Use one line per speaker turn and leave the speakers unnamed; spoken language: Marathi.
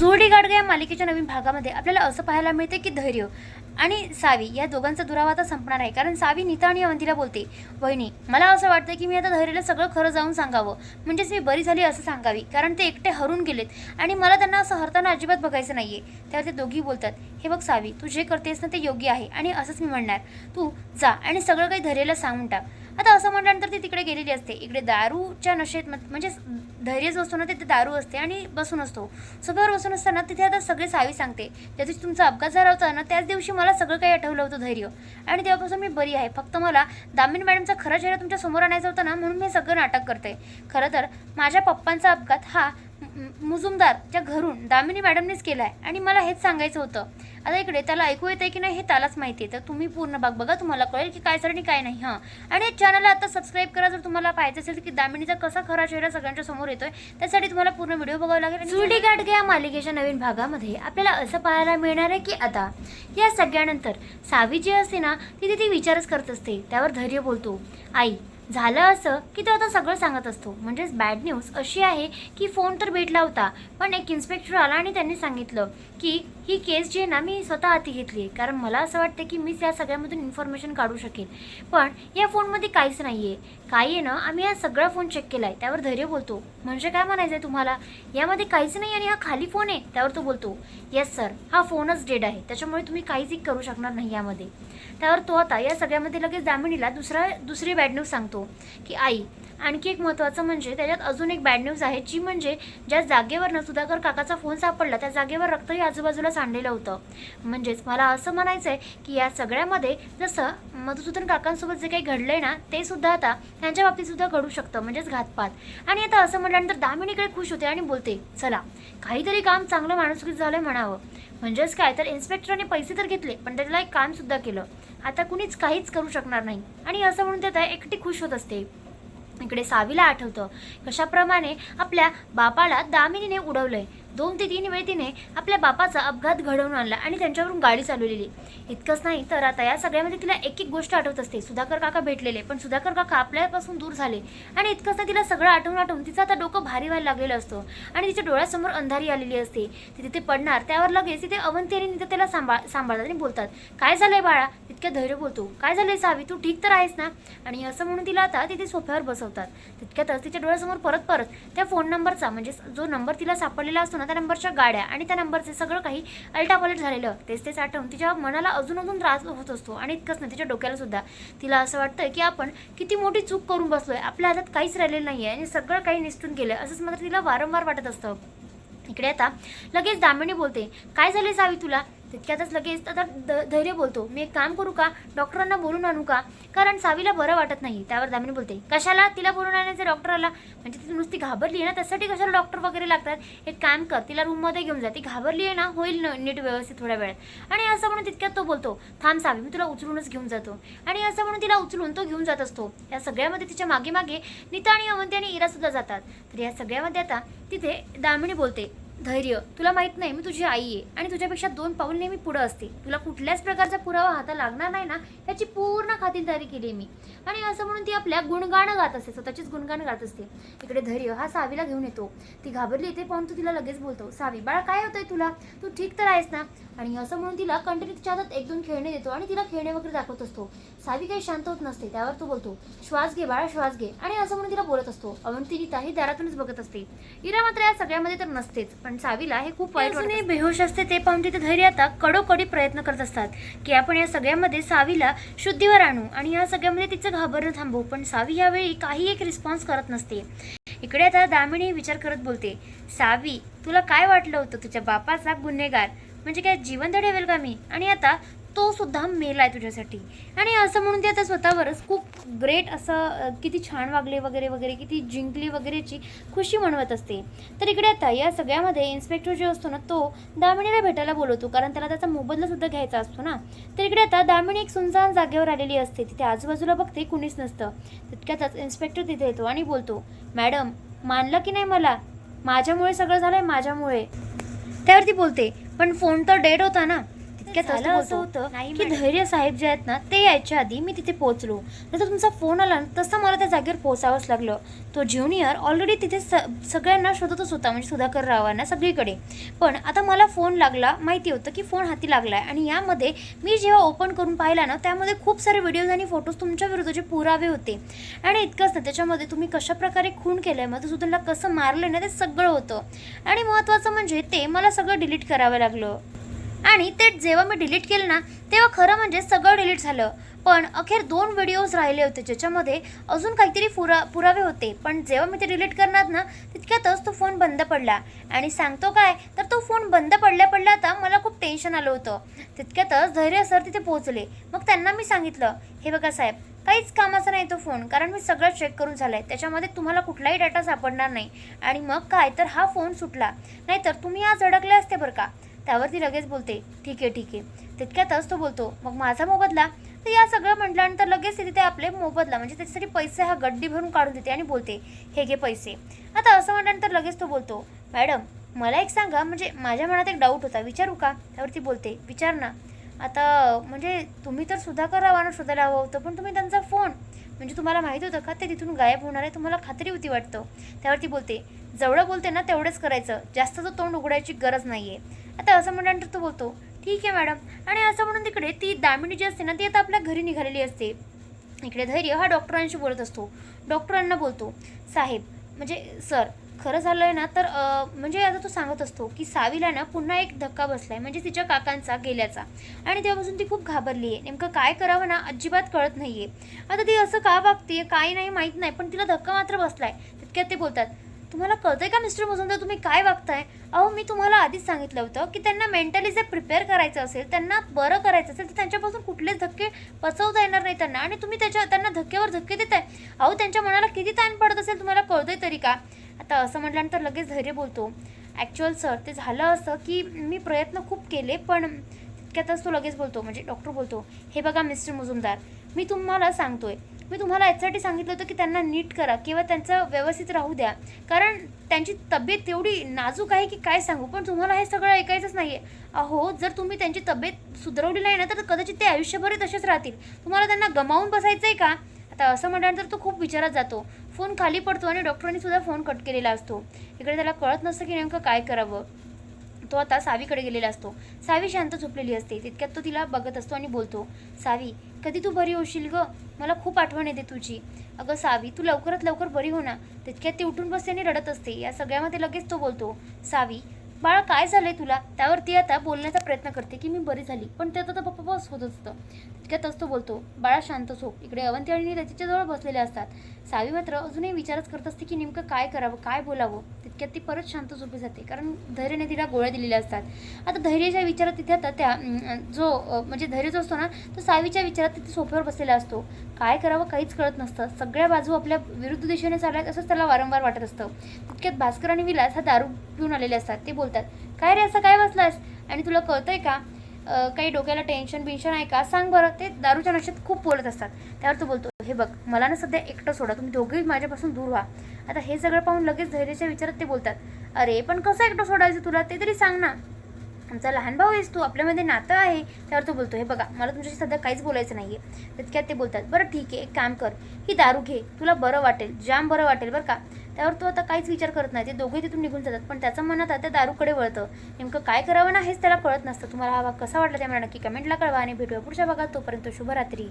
जोडी गाडगे या मालिकेच्या नवीन भागामध्ये आपल्याला असं पाहायला मिळते की धैर्य आणि सावी या दोघांचा दुरावा आता संपणार आहे. कारण सावी नीता आणि अवंतीला बोलते, वहिनी मला असं वाटतं की मी आता धैर्यला सगळं खरं जाऊन सांगावं, म्हणजेच मी बरी झाली असं सांगावी, कारण ते एकटे हरून गेलेत आणि मला त्यांना असं हरताना अजिबात बघायचं नाहीये. त्यावर ते दोघी बोलतात, हे बघ सावी, तू जे करतेस ना ते योग्य आहे आणि असंच मी म्हणणार, तू जा आणि सगळं काही धैर्यला सांगून टाक. आता असं म्हटल्यानंतर ती तिकडे गेलेली असते. इकडे दारूच्या नशेत म्हणजे धैर्य जो असतो ना ते दारू असते आणि बसून असतो. सोफ्यावर बसून असताना तिथे आता सगळे सावी सांगते, त्या दिवशी तुमचा अपघात झाला होता ना त्याच दिवशी मला सगळं काही आठवलं होतं धैर्य, आणि तेव्हापासून मी बरी आहे. फक्त मला दामिनी मॅडमचा खरा चेहरा तुमच्या समोर आणायचा होता ना, म्हणून मी सगळं नाटक करते. खरं तर माझ्या पप्पांचा अपघात हा मुजुमदारच्या घरून दामिनी मॅडमनेच केला आहे आणि मला हेच सांगायचं होतं. आता इकडे त्याला ऐकू येतं की नाही हे त्यालाच माहिती आहे, तर तुम्ही पूर्ण भाग बघा, तुम्हाला कळेल की काय सर आणि काय नाही. हां, आणि चॅनलला आता सबस्क्राईब करा जर तुम्हाला पाहायचं असेल की दामिनीचा कसा खरा चेहरा सगळ्यांच्या समोर येतोय. त्यासाठी तुम्हाला पूर्ण व्हिडिओ बघावा लागेल. जोडी गाडगे या मालिकेच्या नवीन भागामध्ये आपल्याला असं पाहायला मिळणार आहे की आता या सगळ्यानंतर सावी जी असते ना ती विचारच करत असते. त्यावर धैर्य बोलतो, आई झालं असं की तो आता सगळं सांगत असतो. म्हणजेच बॅड न्यूज अशी आहे की फोन तर भेटला होता, पण एक इन्स्पेक्टर आला आणि त्यांनी सांगितलं की ही केस जी आहे ना मी स्वतः हाती घेतली आहे, कारण मला असं वाटतं की मीच या सगळ्यामधून इन्फॉर्मेशन काढू शकेन. पण या फोनमध्ये काहीच नाही आहे. काय आहे ना, आम्ही हा सगळा फोन चेक केला आहे. त्यावर धैर्य बोलतो, म्हणजे काय म्हणायचं आहे तुम्हाला, यामध्ये काहीच नाही आणि हा खाली फोन आहे. त्यावर तो बोलतो, येस सर, हा फोनच डेड आहे, त्याच्यामुळे तुम्ही काहीच करू शकणार नाही यामध्ये. त्यावर तो आता या सगळ्यामध्ये लगेच दामिनीला दुसरी बॅड न्यूज सांगतो की आई आणखी एक महत्त्वाचं म्हणजे त्याच्यात अजून एक बॅड न्यूज आहे, जी म्हणजे ज्या जागेवरनं सुधाकर काकाचा फोन सापडला त्या जागेवर रक्तही आजूबाजूला सांडलेलं होतं. म्हणजेच मला असं म्हणायचं आहे की या सगळ्यामध्ये जसं मधुसूदन काकांसोबत जे काही घडलंय ना ते सुद्धा आता त्यांच्या बाबतीत सुद्धा घडू शकतं, म्हणजेच घातपात. आणि आता असं म्हटल्यानंतर दामिनीकडे खुश होते आणि बोलते, चला काहीतरी काम चांगलं माणुसकीत झालंय म्हणावं. म्हणजेच काय तर इन्स्पेक्टरने पैसे तर घेतले पण त्याला एक काम सुद्धा केलं. आता कुणीच काहीच करू शकणार नाही आणि असं म्हणून ते एकटी खुश होत असते. इकडे सावीला आठवतं कशाप्रमाणे आपल्या बापाला दामिनीने उडवलंय. 2 ते 3 वेळ तिने आपल्या बापाचा अपघात घडवून आणला आणि त्यांच्यावरून गाडी चालवलेली. इतकंच नाही तर आता या सगळ्यामध्ये तिला एक गोष्ट आठवत असते, सुधाकर काका भेटलेले पण सुधाकर काका आपल्यापासून दूर झाले. आणि इतकंच नाही, तिला सगळं आठवून तिचं आता डोकं भारी व्हायला लागलेलं असतं आणि तिच्या डोळ्यासमोर अंधारी आलेली असते. ती तिथे पडणार, त्यावर लगेच तिथे अवंती आणि नीता त्याला सांभाळतात आणि बोलतात, काय झालंय बाळा. तितक्या धैर्य बोलतो, काय झालंय सावी, तू ठीक तर आहेस ना. आणि असं म्हणून तिला आता तिथे सोफ्यावर बसवतात. तितक्यातच तिच्या डोळ्यासमोर परत त्या फोन नंबरचा, म्हणजे जो नंबर तिला सापडलेला असतो त्या नंबरच्या गाड्या आणि त्या नंबरचे सगळं काही अल्टापलट झालेलं तेच आठवून तिच्या मनाला अजून त्रास होत असतो. आणि इतकंच नाही, तिच्या डोक्याला सुद्धा तिला असं वाटतं की आपण किती मोठी चूक करून बसलोय, आपल्या हातात काहीच राहिलेलं नाहीये आणि सगळं काही निसटून गेलंय, असंच मात्र तिला वारंवार वाटत असतं. इकडे आता लगेच दामिनी बोलते, काय झाले सावी तुला. तितक्यातच लगेच आता धैर्य बोलतो, मी एक काम करू का, डॉक्टरांना बोलून आणू का, कारण सावीला बरं वाटत नाही. त्यावर दामिनी बोलते, कशाला तिला बोलून आणायचं डॉक्टराला, म्हणजे ती नुसती घाबरली आहे ना, त्यासाठी कशाला डॉक्टर वगैरे लागतात. एक काम कर, तिला रूममध्ये घेऊन जा, ती घाबरली आहे ना, होईल नीट व्यवस्थित थोड्या वेळात. आणि असं म्हणून तितक्यात तो बोलतो, थांब सावी, मी तुला उचलूनच घेऊन जातो. आणि असं म्हणून तिला उचलून तो घेऊन जात असतो. या सगळ्यामध्ये तिच्या मागे नीता आणि अवंती आणि इरा सुद्धा जातात. तर या सगळ्यामध्ये आता तिथे दामिनी बोलते, धैर्य, तुला माहित नाही मी तुझी आई आहे आणि तुझ्यापेक्षा 2 पाऊल नेहमी पुढं असते. तुला कुठल्याच प्रकारचा पुरावा हाता लागणार नाही ना याची पूर्ण खातिरदारी केली मी. आणि असं म्हणून ती आपल्या गुणगाणं गात असते, स्वतःचीच गुणगाणं गात असते. इकडे धैर्य हा सावीला घेऊन येतो. ती घाबरली येते पाहून तू तिला लगेच बोलतो, सावी बाळा काय होतंय तुला, तू ठीक तर आहेस ना. आणि असं म्हणून तिला कंटिन्यू तिच्या हातात 1-2 खेळणे देतो आणि तिला खेळणे वगैरे दाखवत असतो. सावी काही शांत होत नसते. त्यावर तो बोलतो, श्वास घे बाळा, श्वास घे. आणि असं म्हणून तिला बोलत असतो. अवंती नीताही दारातूनच बघत असते. इरा मात्र या सगळ्यामध्ये तर नसतेच, पण सावीला हे खूप वाईट वाटते. बेहोश असते ते पाहून तिथे धैर्य आता कडोकडी प्रयत्न करत असतात की आपण या सगळ्यामध्ये सावीला शुद्धीवर आणू आणि या सगळ्यामध्ये तिचं घाबरणं थांबवू. पण सावी यावेळी काही एक रिस्पॉन्स करत नसते. इकडे आता दामिनी विचार करत बोलते, सावी तुला काय वाटलं होतं तुझ्या बापाचा गुन्हेगार म्हणजे काय जिवंत ठेवेल का मी, आणि आता तो सुद्धा मेलाय तुझ्यासाठी. आणि असं म्हणून ते आता स्वतःवरच खूप ग्रेट असं किती छान वागले वगैरे वगैरे, किती जिंकली वगैरेची खुशी म्हणवत असते. तर इकडे आता या सगळ्यामध्ये इन्स्पेक्टर जो असतो ना तो दामिनीला भेटायला बोलवतो, कारण त्याला त्याचा मोबदला सुद्धा घ्यायचा असतो ना. तर इकडे आता दामिनी एक सुनसान जागेवर आलेली असते. तिथे आजूबाजूला बघते कुणीच नसतं. तितक्यातच इन्स्पेक्टर तिथे येतो आणि बोलतो, मॅडम मानलं की नाही मला, माझ्यामुळे सगळं झालंय, माझ्यामुळे. त्यावरती बोलते, पण फोन तर डेड होता ना. तितक्यात असं होतं की धैर्य साहेब जे आहेत ना ते यायच्या आधी मी तिथे पोहोचलो. नंतर तुमचा फोन आला तसं मला त्या जागेवर पोहोचावंच लागलं. तो ज्युनियर ऑलरेडी तिथे सगळ्यांना शोधतच होता, म्हणजे सुधाकर रावांना सगळीकडे. पण आता मला फोन लागला, माहिती होतं की फोन हाती लागला आहे. आणि यामध्ये मी जेव्हा ओपन करून पाहिला ना त्यामध्ये खूप सारे व्हिडिओज आणि फोटोज तुमच्या विरुद्धचे पुरावे होते. आणि इतकंच ना, त्याच्यामध्ये तुम्ही कशाप्रकारे खून केलं आहे, मधुसूदनला कसं मारलं ना ते सगळं होतं. आणि महत्त्वाचं म्हणजे ते मला सगळं डिलीट करावं लागलं. आणि ते जेव्हा मी डिलीट केलं ना तेव्हा खरं म्हणजे सगळं डिलीट झालं. पण अखेर 2 व्हिडिओज राहिले होते ज्याच्यामध्ये अजून काहीतरी पुरावे होते. पण जेव्हा मी ते डिलीट करणार ना तितक्यातच तो फोन बंद पडला. आणि सांगतो काय, तर तो फोन बंद पडल्या आता मला खूप टेन्शन आलं होतं. तितक्यातच धैर्य सर तिथे पोहोचले. मग त्यांना मी सांगितलं, हे बघा साहेब, काहीच कामाचा नाही तो फोन, कारण मी सगळं चेक करून झालं आहे, त्याच्यामध्ये तुम्हाला कुठलाही डाटा सापडणार नाही. आणि मग काय तर हा फोन सुटला, नाहीतर तुम्ही आज अडकले असते बरं का. त्यावरती लगेच बोलते, ठीक आहे. तितक्यातच तो बोलतो, मग माझा मोबदला. तर या सगळं म्हटल्यानंतर लगेच तिथे आपले मोबदला म्हणजे त्याच्यासाठी पैसे हा गड्डी भरून काढून देते आणि बोलते, हे घे पैसे. आता असं म्हटल्यानंतर लगेच तो बोलतो, मॅडम मला एक सांगा, म्हणजे माझ्या मनात एक डाऊट होता, विचारू का. त्यावरती बोलते, विचार ना. आता म्हणजे तुम्ही तर सुधाकर रावांना शोधायला हवं होतं, पण तुम्ही त्यांचा फोन, म्हणजे तुम्हाला माहीत होतं का ते तिथून गायब होणार आहे, तुम्हाला खात्री होती वाटतं. त्यावरती बोलते, जेवढं बोलते ना तेवढंच करायचं, जास्त तो तोंड उघडायची गरज नाही आहे. आता असं म्हटल्यानंतर तो बोलतो, ठीक आहे मॅडम. आणि असं म्हणून तिकडे ती दामिनी जी असते ना ती आता आपल्या घरी निघालेली असते. इकडे धैर्य हा डॉक्टरांशी बोलत असतो. डॉक्टरांना बोलतो, साहेब म्हणजे सर खरं झालं आहे ना तर म्हणजे आता तो सांगत असतो की सावीला ना पुन्हा एक धक्का बसला आहे, म्हणजे तिच्या काकांचा गेल्याचा. आणि तेव्हापासून ती खूप घाबरली आहे, नेमकं काय करावं ना अजिबात कळत नाही आहे. आता ती असं का वागते काय नाही माहीत नाही, पण तिला धक्का मात्र बसला आहे. तितक्यात ते बोलतात, तुम्हाला कळतंय का मिस्टर मुजुमदार तुम्ही काय वागताय. अहो मी तुम्हाला आधीच सांगितलं होतं की त्यांना मेंटली जर प्रिपेअर करायचं असेल, त्यांना बरं करायचं असेल तर त्यांच्यापासून कुठलेच धक्के पचवता येणार नाही त्यांना. आणि तुम्ही त्यांना धक्क्यावर धक्के देताय. अहो त्यांच्या मनाला किती ताण पडत असेल तुम्हाला कळतंय तरी का. आता असं म्हटल्यानंतर लगेच धैर्य बोलतो, ॲक्च्युअल सर ते झालं असं की मी प्रयत्न खूप केले, पण तितक्यातच तो लगेच बोलतो, म्हणजे डॉक्टर बोलतो, हे बघा मिस्टर मुजुमदार, मी तुम्हाला सांगतोय, मी तुम्हाला याच्यासाठी सांगितलं होतं की त्यांना नीट करा किंवा त्यांचं व्यवस्थित राहू द्या, कारण त्यांची तब्येत तेवढी नाजूक आहे की काय सांगू. पण तुम्हाला हे सगळं ऐकायचंच नाही आहे. अहो जर तुम्ही त्यांची तब्येत सुधारवली नाही ना तर कदाचित ते आयुष्यभर तसेच राहतील. तुम्हाला त्यांना गमावून बसायचं आहे का. आता असं म्हटल्यानंतर तो खूप विचारात जातो. फोन खाली पडतो आणि डॉक्टरांनी सुद्धा फोन कट केलेला असतो. इकडे त्याला कळत नसतं की नेमकं काय करावं. तो आता सावीकडे गेलेला असतो. सावी शांत झोपलेली असते. तितक्यात तो तिला बघत असतो आणि बोलतो, सावी कधी तू बरी होशील गं, मला खूप आठवण येते तुझी. अगं सावी तू लवकरात लवकर बरी हो ना. तितक्यात ती उठून बसते आणि रडत असते. या सगळ्यामध्ये लगेच तो बोलतो, सावी बाळा काय झालंय तुला. त्यावर ती आता बोलण्याचा प्रयत्न करते की मी बरी झाली, पण ते आता पप्पा बस होत असतं. तितक्यातच तो बोलतो, बाळा शांत झोप. इकडे अवंती आणि तिच्याजवळ बसलेले असतात. सावी मात्र अजूनही विचारच करत असते की नेमकं काय करावं काय बोलावं. तितक्यात ती परत शांत झोपी जाते, कारण धैर्यने तिला गोळ्या दिलेल्या असतात. आता धैर्याच्या विचारात तिथे आता त्या म्हणजे धैर्य जो असतो ना तो सावीच्या विचारात तिथे सोफ्यावर बसलेला असतो. काय करावं काहीच कळत नसतं. सगळ्या बाजू आपल्या विरुद्ध दिशेने चालल्यात असंच त्याला वारंवार वाटत असतं. तितक्यात भास्कर आणि विलास हा दारू पिऊन आलेले असतात. ते बोलतात, काय रे असं काय बसलास आणि तुला कळतंय का, काही डोक्याला टेन्शन बिन्शन आहे का सांग बरं. ते दारूच्या नशेत खूप बोलत असतात. त्यावर तो बोलतो, हे बघ मला ना सध्या एकटं सोडा, तुम्ही दोघेही माझ्यापासून दूर व्हा. आता हे सगळं पाहून लगेच धैर्याच्या विचारात ते बोलतात, अरे पण कसं एकटं सोडायचं तुला ते तरी सांग ना, आमचा लहान भाऊ आहेस तू, आपल्यामध्ये नातं आहे. त्यावर तो बोलतो, हे बघा मला तुमच्याशी सध्या काहीच बोलायचं नाही आहे. तितक्यात ते बोलतात, बरं ठीक आहे एक काम कर, ही दारू घे, तुला बरं वाटेल, जाम बरं वाटेल बरं का. त्यावर तो आता काहीच विचार करत नाही. ते दोघे तिथून निघून जातात. पण त्याचं मनात आता दारूकडे वळतं. नेमकं काय करावं ना हेच त्याला कळत नसतं. तुम्हाला हा भाग कसा वाटला ते मला नक्की कमेंटला कळवा आणि भेटूया पुढच्या भागात. तोपर्यंत शुभरात्री.